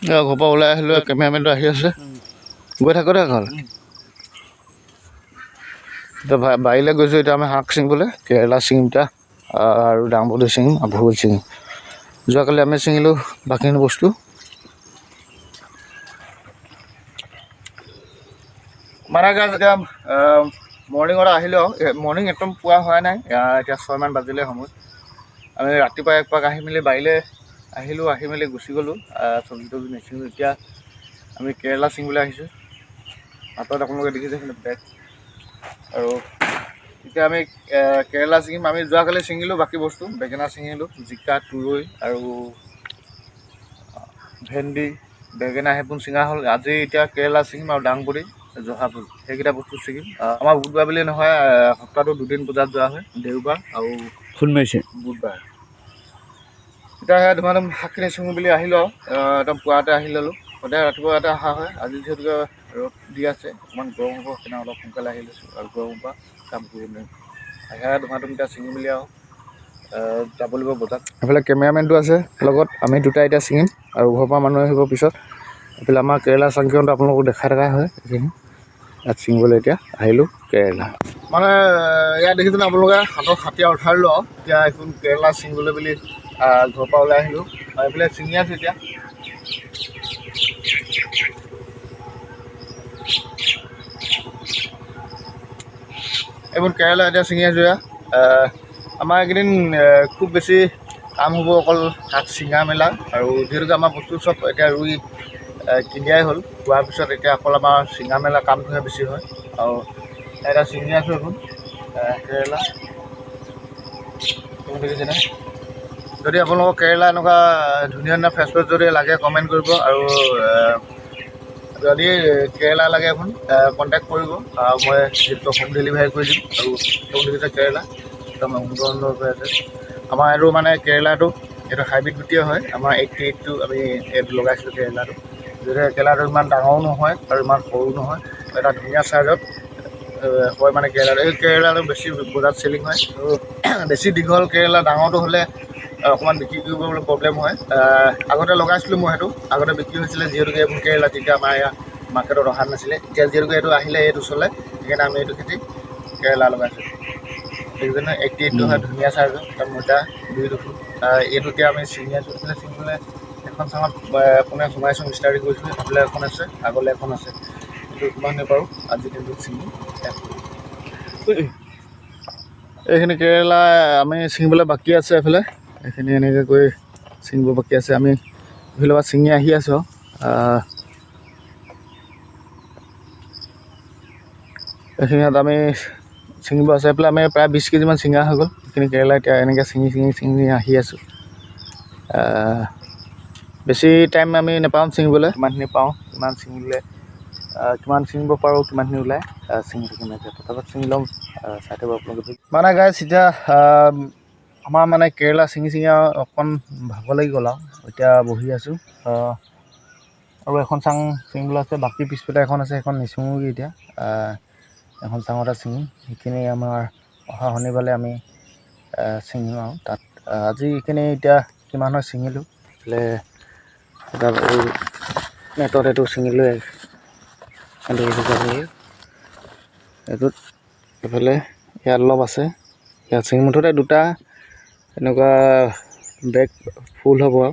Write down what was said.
ঘৰৰ পৰা ওলাই আহিলোঁ, কেমেৰামেনটো আহি আছে, গৈ থাকোঁতে হ'ল। এতিয়া বাৰীলৈ গৈছোঁ, এতিয়া আমি শাক ছিঙিবলৈ, কেৰেলা ছিঙিম এতিয়া আৰু দাংবডি ছিঙিম আৰু ভোল ছিঙিম। যোৱাকালি আমি ছিঙিলোঁ বাকীখিনি বস্তু। মানে গাছ এতিয়া মৰ্ণিঙত আহিলোঁ আৰু মৰ্ণিং একদম পোৱা হোৱা নাই, এতিয়া 6 মান বাজিলে সময়। আমি ৰাতিপুৱা একপাক আহি মেলি বাৰীলৈ আহিলোঁ, আহি মেলি গুচি গ'লোঁ, চব্জি তব্জি নিছিলোঁ। এতিয়া আমি কেৰেলা ছিঙিবলৈ আহিছোঁ। হাতত আপোনালোকে দেখিছে বেগ, আৰু এতিয়া আমি কেৰেলা ছিঙিম। আমি যোৱাকালি ছিঙিলোঁ বাকী বস্তু, বেঙেনা ছিঙিলোঁ, জিকা, তুৰৈ আৰু ভেন্দি, বেঙেনা সেইবোৰ ছিঙা হ'ল। আজি এতিয়া কেৰেলা ছিঙিম আৰু দাংবডি, জহা ফুল, সেইকেইটা বস্তু ছিঙিম। আমাৰ বুধবাৰ বুলি নহয়, সপ্তাহটো 2 দিন বজাত যোৱা হয়, দেওবাৰ আৰু ফুল মাৰিছে বুধবাৰ। এতিয়া সেয়া ধুমাধুম শাকখিনি ছিঙো বুলি আহিলোঁ আৰু একদম পুৱাতে আহি ল'লোঁ। সদায় ৰাতিপুৱা এটা অহা হয়, আজি যিহেতুকে ৰ'দ দি আছে, অকণমান গৰম হ'ব, সেইকাৰণে অলপ সোনকালে আহি লৈছোঁ আৰু গৰমৰ পৰা কাম কৰিব নোৱাৰিম। সেয়া ধুমাধুম এতিয়া ছিঙি মেলি আৰু যাব লাগিব বজাৰত। এইফালে কেমেৰামেনটো আছে লগত, আমি দুটা এতিয়া ছিঙিম আৰু ঘৰৰ পৰা মানুহ আহিব পিছত। এইফালে আমাৰ কেৰেলা চাংখনটো আপোনালোকক দেখাই থকা হয়, এইখিনি ইয়াত ছিঙিবলৈ এতিয়া আহিলোঁ কেৰেলা। মানে ইয়াত দেখিছেনে আপোনালোকে, হাতত হাতীয়া উঠালোঁ আৰু এতিয়া এইখন কেৰেলা ছিঙিবলৈ বুলি ঘৰৰ পৰা ওলাই আহিলোঁ আৰু এইফালে ছিঙি আছোঁ এতিয়া। এইবোৰ কেৰেলা এতিয়া ছিঙি আছোঁ। আমাৰ এইকেইদিন খুব বেছি কাম হ'ব অকল শাক ছিঙা মেলা, আৰু যিহেতুকে আমাৰ বস্তু চব এতিয়া ৰুই কিনিয়াই হ'ল, হোৱাৰ পিছত এতিয়া অকল আমাৰ ছিঙা মেলা কামটোহে বেছি হয়। আৰু এতিয়া ছিঙি আছোঁ এইবোৰ কেৰেলা, দেখিছেনে? যদি আপোনালোকৰ কেৰেলা এনেকুৱা ধুনীয়া ধুনীয়া ফ্ৰেছ ফ্ৰেছ যদি লাগে কমেণ্ট কৰিব, আৰু যদি কেৰেলা লাগে এখন কণ্টেক্ট কৰিব, মই যিহেতু হোম ডেলিভাৰী কৰি দিম। আৰু এইবোৰ দেখিছে কেৰেলা একদম সুন্দৰ সুন্দৰ হৈ আছে। আমাৰ এইটো মানে কেৰেলাটো এইটো হাইব্ৰিড গুটিয়ে হয়। আমাৰ 88টো আমি এইটো লগাইছিলোঁ কেৰেলাটো, যিহেতু কেৰেলাটো ইমান ডাঙৰো নহয় আৰু ইমান সৰু নহয়, এটা ধুনীয়া চাইজত হয় মানে কেৰেলাটো। এই কেৰেলাটো বেছি বজাৰত চেলিং হয়, আৰু বেছি দীঘল কেৰেলা ডাঙৰটো হ'লে অকণমান বিক্ৰী কৰিবলৈ প্ৰব্লেম হয়। আগতে লগাইছিলোঁ মই সেইটো, আগতে বিক্ৰী হৈছিলে যিহেতুকে এইবোৰ কেৰেলা তেতিয়া আমাৰ ইয়াত মাৰ্কেটত অহা নাছিলে। এতিয়া যিহেতুকে এইটো আহিলে, এইটো চলে, সেইকাৰণে আমি এইটো খেতি কেৰেলা লগাইছোঁ। দেখিছেনে 88টো হয়, ধুনীয়া চাইজৰ, একদম মোটা 2 ফুট। এইটো এতিয়া আমি ছিঙি আছোঁ। এইফালে ছিঙিবলৈ এখন চাঙত কোনে সোমাইছোঁ, ষ্টাৰ্ট কৰিছোঁ। এইফালে এখন আছে, আগলৈ এখন আছে, কিন্তু কিমানে পাৰোঁ আজি দিনটোত ছিঙি শেষ কৰিম। এইখিনি কেৰেলা আমি ছিঙিবলৈ বাকী আছে, এইফালে এইখিনি এনেকৈ কৰি ছিঙিব বাকী আছে। আমি এইফালৰ পৰা ছিঙি আহি আছোঁ। এইখিনিত আমি ছিঙিব আছে। এইফালে আমি প্ৰায় 20 কেজিমান ছিঙা হৈ গ'ল। এইখিনি কেৰেলা এতিয়া এনেকৈ ছিঙি আহি আছোঁ। বেছি টাইম আমি নাপাওঁ ছিঙিবলৈ, কিমানখিনি পাওঁ কিমান ছিঙিলে কিমান ছিঙিব পাৰোঁ, কিমানখিনি ওলাই ছিঙি থাকিম। এতিয়া পটাপট ছিঙি ল'ম, চাই থাকোঁ আপোনালোকে। মানে গাইছ এতিয়া আমাৰ মানে কেৰেলা ছিঙি আৰু অকণমান ভাগৰ লাগি গ'ল আৰু এতিয়া বহি আছোঁ। আৰু এখন চাং ছিঙিবলৈ আছে, বাকী পিছফালে এখন আছে, সেইখন নিছিঙোগৈ এতিয়া। এখন চাঙতে ছিঙিম, সেইখিনি আমাৰ অহা শনিবাৰলৈ আমি ছিঙিম আৰু তাত আজি এইখিনি এতিয়া কিমান হয় ছিঙিলোঁ। এইফালে এটা এই নেটত এইটো ছিঙিলোঁ, এইটোত এইফালে ইয়াত অলপ আছে, ইয়াত ছিঙি মুঠতে 2টা এনেকুৱা বেগ ফুল হ'ব আৰু